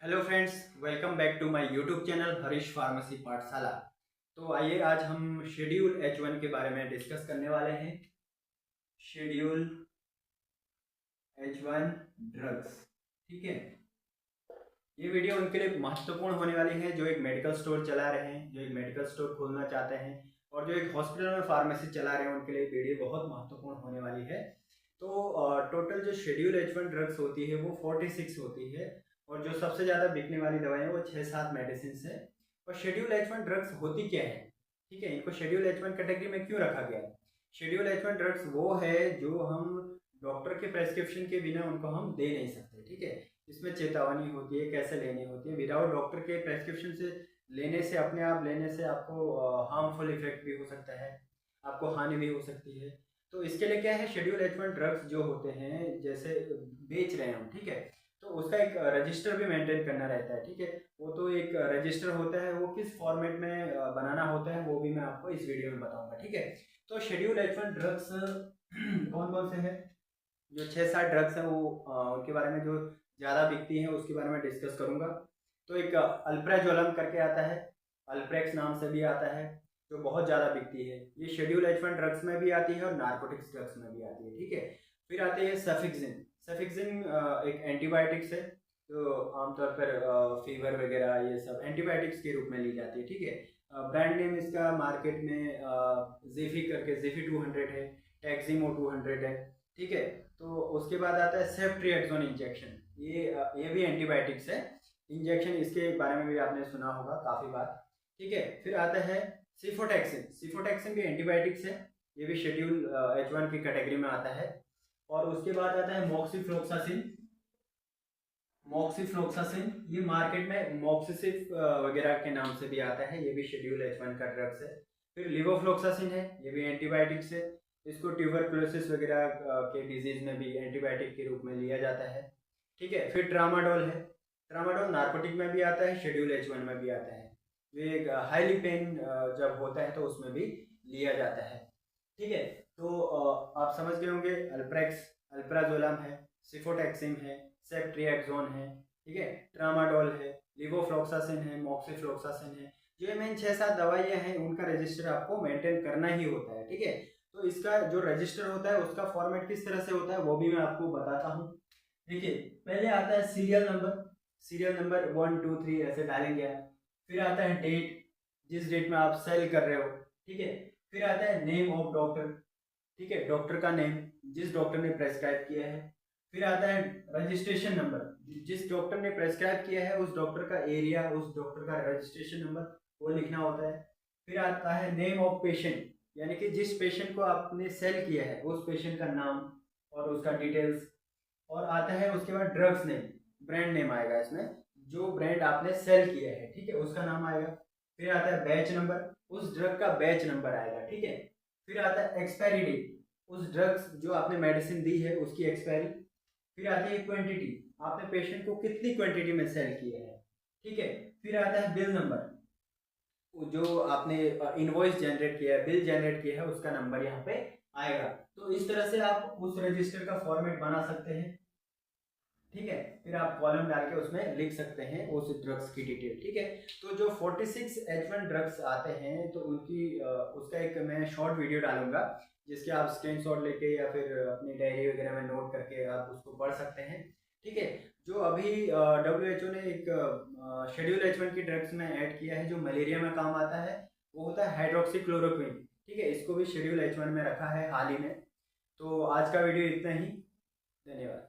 Hello friends, welcome back to my YouTube channel Harish pharmacy पाठशाला। तो आइए आज हम शेड्यूल H1 के बारे में डिस्कस करने वाले हैं। शेड्यूल H1 ड्रग्स, ठीक है। ये वीडियो उनके लिए महत्वपूर्ण होने वाली है जो एक मेडिकल स्टोर चला रहे हैं, जो एक मेडिकल स्टोर खोलना चाहते हैं और जो एक हॉस्पिटल में फार्मेसी चला रहे हैं, उनके लिए वीडियो बहुत महत्वपूर्ण होने वाली है। तो टोटल जो शेड्यूल H1 ड्रग्स होती है वो 46 होती है और जो सबसे ज़्यादा बिकने वाली दवाएं वो 6-7 मेडिसिन है। और शेड्यूल H1 ड्रग्स होती क्या है, ठीक है, इनको शेड्यूल H1 कैटेगरी में क्यों रखा गया है। शेड्यूल H1 ड्रग्स वो है जो हम डॉक्टर के प्रेस्क्रिप्शन के बिना उनको हम दे नहीं सकते, ठीक है। इसमें चेतावनी होती है कैसे लेनी होती है। विदाउट डॉक्टर के प्रेस्क्रिप्शन से लेने से, अपने आप लेने से आपको हार्मफुल इफेक्ट भी हो सकता है, आपको हानि भी हो सकती है। तो इसके लिए क्या है, शेड्यूल H1 ड्रग्स जो होते हैं जैसे बेच रहे हैं हम, ठीक है, तो उसका एक रजिस्टर भी मेंटेन करना रहता है, ठीक है। वो तो एक रजिस्टर होता है, वो किस फॉर्मेट में बनाना होता है वो भी मैं आपको इस वीडियो में बताऊंगा, ठीक है। तो शेड्यूल H1 ड्रग्स कौन कौन से हैं, जो 6-7 ड्रग्स हैं वो उनके बारे में जो ज़्यादा बिकती हैं उसके बारे में डिस्कस करूंगा। तो एक अल्प्राजोलम करके आता है, अल्प्रेक्स नाम से भी आता है, जो बहुत ज़्यादा बिकती है। ये शेड्यूल H1 ड्रग्स में भी आती है और नार्कोटिक्स ड्रग्स में भी आती है, ठीक है। फिर आती है सफिक्सिन। सफिक्सिन एक एंटीबायोटिक्स है, तो आमतौर पर फीवर वगैरह ये सब एंटीबायोटिक्स के रूप में ली जाती है, ठीक है। ब्रांड नेम इसका मार्केट में जेफी करके, जेफी 200 है, टैक्सिमो 200 है, ठीक है। तो उसके बाद आता है सेफ्ट्रिएक्सोन इंजेक्शन। ये भी एंटीबायोटिक्स है, इंजेक्शन इसके बारे में भी आपने सुना होगा काफ़ी बार, ठीक है। फिर आता है सिफोटैक्सिन। सिफोटैक्सिन भी एंटीबायोटिक्स है, ये भी शेड्यूल H1 की कैटेगरी में आता है। और उसके बाद आता है मॉक्सिफ्लोक्सासिन। मॉक्सिफ्लोक्सासिन ये मार्केट में मॉक्सिसिफ वगैरह के नाम से भी आता है, ये भी शेड्यूल H1 का ड्रग्स है। फिर लिवोफ्लोक्सासिन है, ये भी एंटीबायोटिक्स है, इसको ट्यूबरकुलोसिस वगैरह के डिजीज में भी एंटीबायोटिक के रूप में लिया जाता है, ठीक है। फिर ट्रामाडोल है, ट्रामाडोल नार्कोटिक में भी आता है, शेड्यूल H1 में भी आता है। ये एक हाईली पेन जब होता है तो उसमें भी लिया जाता है, ठीक है। तो आप समझ गए होंगे, अल्प्रेक्स, अल्प्राजोलम है, सिफोटैक्सिन है, सेफ्ट्रिएक्सोन है, ठीक है, ट्रामाडोल है, लिवोफ्लोक्सासिन है, मॉक्सिफ्लोक्सासिन है। जो ये मेन 6-7 दवाइयाँ हैं उनका रजिस्टर आपको मेंटेन करना ही होता है, ठीक है। तो इसका जो रजिस्टर होता है उसका फॉर्मेट किस तरह से होता है वो भी मैं आपको बताता हूँ। देखिए, पहले आता है सीरियल नंबर, सीरियल नंबर 1 2 3 ऐसे डालेंगे आप। फिर आता है डेट, जिस डेट में आप सेल कर रहे हो, ठीक है। फिर आता है नेम ऑफ डॉक्टर, ठीक है, डॉक्टर का नेम, जिस डॉक्टर ने प्रेस्क्राइब किया है। फिर आता है रजिस्ट्रेशन नंबर, जिस डॉक्टर ने प्रेस्क्राइब किया है उस डॉक्टर का एरिया, उस डॉक्टर का रजिस्ट्रेशन नंबर वो लिखना होता है। फिर आता है नेम ऑफ पेशेंट, यानी कि जिस पेशेंट को आपने सेल किया है उस पेशेंट का नाम और उसका डिटेल्स। और आता है उसके बाद ड्रग्स नेम, ब्रांड नेम आएगा इसमें, जो ब्रांड आपने सेल किया है, ठीक है, उसका नाम आएगा। फिर आता है बैच नंबर, उस ड्रग का बैच नंबर आएगा, ठीक है। फिर आता है एक्सपायरी डेट, उस ड्रग्स जो आपने मेडिसिन दी है उसकी एक्सपायरी। फिर आती है क्वांटिटी, आपने पेशेंट को कितनी क्वांटिटी में सेल किया है, ठीक है। फिर आता है बिल नंबर, जो आपने इनवॉइस जनरेट किया है, बिल जनरेट किया है, उसका नंबर यहाँ पे आएगा। तो इस तरह से आप उस रजिस्टर का फॉर्मेट बना सकते हैं, ठीक है। फिर आप कॉलम डाल के उसमें लिख सकते हैं उस ड्रग्स की डिटेल, ठीक है। तो जो 46 H1 ड्रग्स आते हैं तो उनकी उसका एक मैं शॉर्ट वीडियो डालूंगा, जिसके आप स्क्रीनशॉट लेके या फिर अपनी डायरी वगैरह में नोट करके आप उसको पढ़ सकते हैं, ठीक है। जो अभी WHO ने एक शेड्यूल H1 की ड्रग्स में ऐड किया है जो मलेरिया में काम आता है, वो होता है हाइड्रोक्सीक्लोरोक्विन, ठीक है। इसको भी शेड्यूल H1 में रखा है हाल ही में। तो आज का वीडियो इतना ही, धन्यवाद।